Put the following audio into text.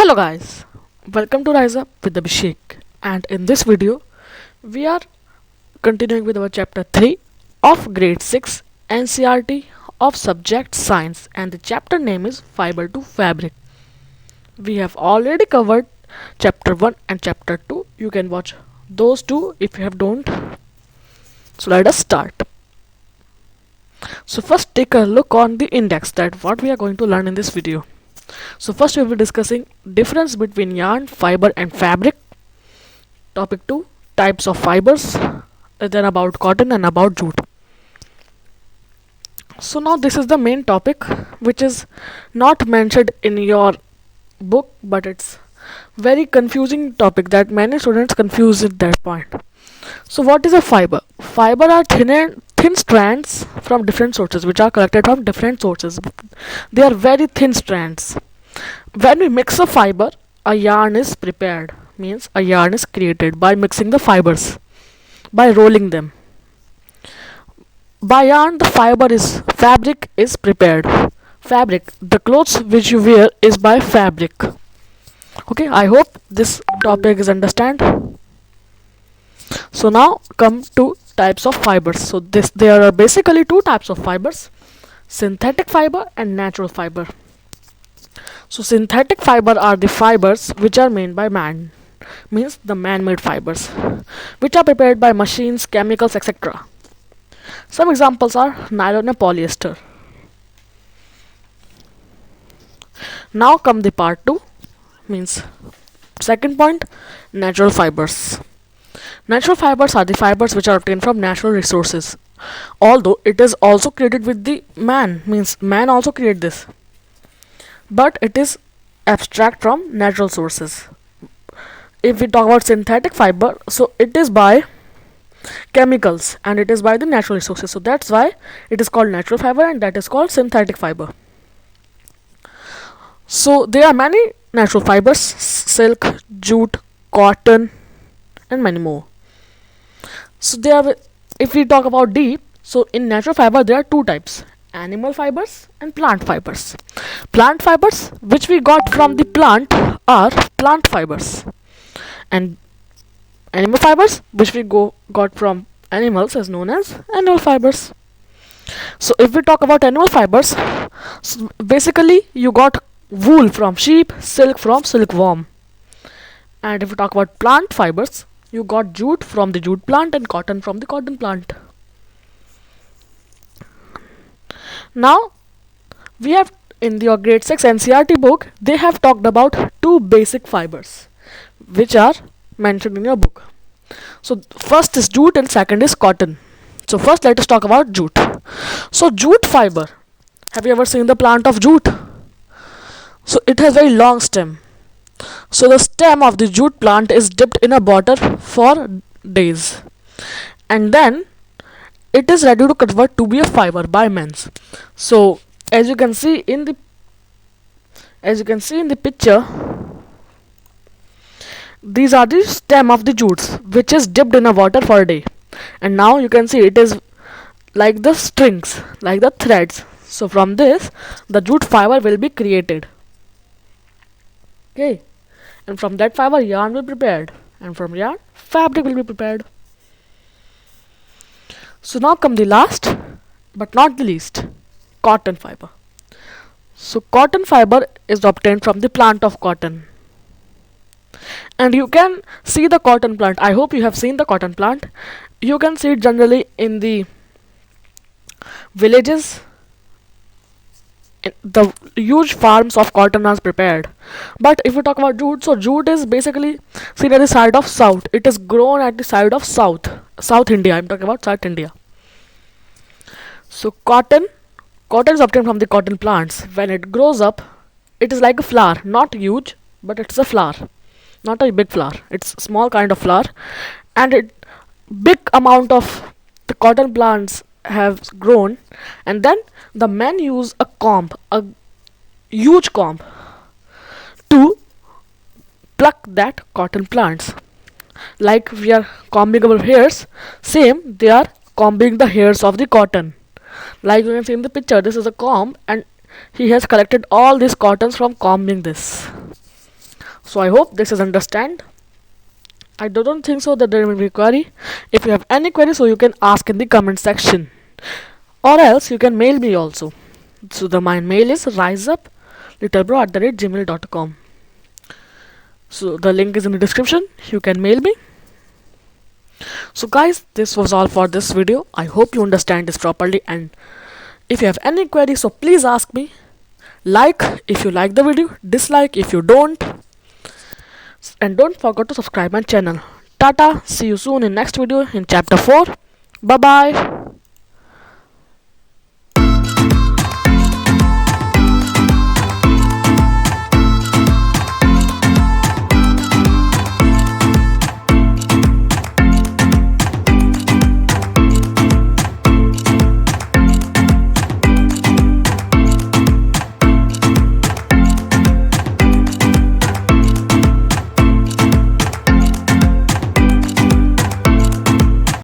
Hello guys, welcome to Rise Up with Abhishek, and in this video we are continuing with our chapter 3 of grade 6 NCRT of subject science, and the chapter name is Fiber to Fabric. We have already covered chapter 1 and chapter 2. You can watch those two if you have don't. So let us start. So first take a look on the index that what we are going to learn in this video. So first we will be discussing difference between yarn, fiber and fabric. Topic 2, types of fibers, then about cotton and about jute. So now this is the main topic which is not mentioned in your book, but it's very confusing topic that many students confuse at that point. So what is a fiber? Fiber are thin strands from different sources which are collected from different sources. They are very thin strands. When we mix a fiber, a yarn is prepared. Means a yarn is created by mixing the fibers, by rolling them. By yarn, the fabric is prepared. Fabric, the clothes which you wear is by fabric. Okay, I hope this topic is understand. So now come to types of fibers. So there are basically two types of fibers: synthetic fiber and natural fiber. So synthetic fiber are the fibers which are made by man, means the man-made fibers, which are prepared by machines, chemicals, etc. Some examples are nylon and polyester. Now come the part 2, means second point, natural fibers. Natural fibers are the fibers which are obtained from natural resources. Although it is also created with the man, means man also create this, but it is abstract from natural sources. If we talk about synthetic fiber, so it is by chemicals and it is by the natural resources. So that's why it is called natural fiber and that is called synthetic fiber. So there are many natural fibers: silk, jute, cotton, and many more. So if we talk about deep, so in natural fiber there are two types: animal fibers and plant fibers. Plant fibers which we got from the plant are plant fibers, and animal fibers which we got from animals is known as animal fibers. So if we talk about animal fibers, so basically you got wool from sheep, silk from silkworm. And if we talk about plant fibers, you got jute from the jute plant and cotton from the cotton plant. Now we have in your grade 6 NCRT book, they have talked about two basic fibers which are mentioned in your book. So first is jute and second is cotton. So first let us talk about jute. So jute fiber, have you ever seen the plant of jute? So it has very long stem. So the stem of the jute plant is dipped in a water for days, and then it is ready to convert to be a fiber by men's. So as you can see in the picture, these are the stem of the jutes which is dipped in a water for a day, and now you can see it is like the strings, like the threads. So from this the jute fiber will be created. Okay, and from that fiber yarn will be prepared, and from yarn fabric will be prepared. So now come the last but not the least, cotton fiber. So cotton fiber is obtained from the plant of cotton, and you can see the cotton plant. I hope you have seen the cotton plant. You can see it generally in the villages. The huge farms of cotton are prepared. But if we talk about jute, so jute is basically seen at the side of south. It is grown at the side of South India. I'm talking about South India. So cotton is obtained from the cotton plants. When it grows up, it is like a flower, not huge, but it's a flower, not a big flower. It's a small kind of flower, and it big amount of the cotton plants have grown, and then the men use a huge comb to pluck that cotton plants. Like we are combing our hairs, same they are combing the hairs of the cotton. Like you can see in the picture, this is a comb and he has collected all these cottons from combing this. So I hope this is understand. I don't think so that there will be query. If you have any query, so you can ask in the comment section, or else you can mail me also. So the my mail is riseuplittlebro@gmail.com. So the link is in the description. You can mail me. So guys, this was all for this video. I hope you understand this properly, and if you have any query, so please ask me. Like if you like the video, dislike if you don't, and don't forget to subscribe my channel. Tata, see you soon in next video in chapter 4. Bye bye.